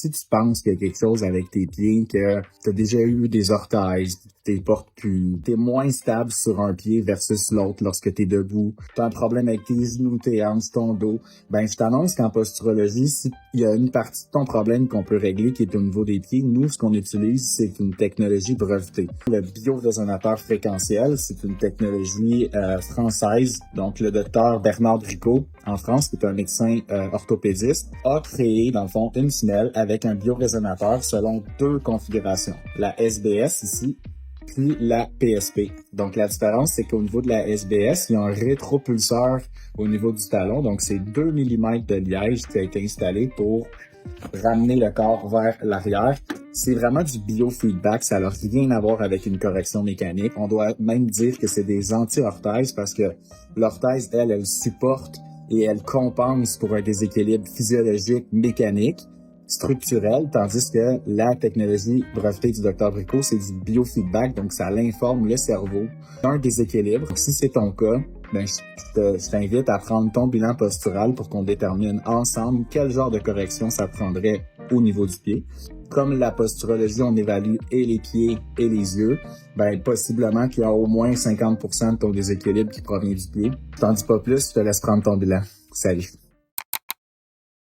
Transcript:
Si tu penses qu'il y a quelque chose avec tes pieds, que tu as déjà eu des orthèses, tes portes plus, t'es moins stable sur un pied versus l'autre lorsque tu es debout, tu as un problème avec tes genoux, tes hanches, ton dos, ben je t'annonce qu'en posturologie, s'il y a une partie de ton problème qu'on peut régler qui est au niveau des pieds, nous, ce qu'on utilise, c'est une technologie brevetée. Le biorésonateur fréquentiel, c'est une technologie française. Donc, le docteur Bernard Bricot, en France, qui est un médecin orthopédiste, a créé, dans le fond, une semelle avec un biorésonateur selon 2 configurations. La SBS ici, puis la PSP. Donc, la différence, c'est qu'au niveau de la SBS, il y a un rétropulseur au niveau du talon. Donc, c'est 2 mm de liège qui a été installé pour ramener le corps vers l'arrière. C'est vraiment du biofeedback. Ça n'a rien à voir avec une correction mécanique. On doit même dire que c'est des anti-orthèses parce que l'orthèse, elle supporte et elle compense pour un déséquilibre physiologique, mécanique, structurel, tandis que la technologie brevetée du Dr Bricot, c'est du biofeedback, donc ça l'informe le cerveau d'un déséquilibre. Si c'est ton cas, ben je t'invite à prendre ton bilan postural pour qu'on détermine ensemble quel genre de correction ça prendrait au niveau du pied. Comme la posturologie, on évalue et les pieds et les yeux, ben possiblement qu'il y a au moins 50% de ton déséquilibre qui provient du pied. Je t'en dis pas plus, je te laisse prendre ton bilan. Salut!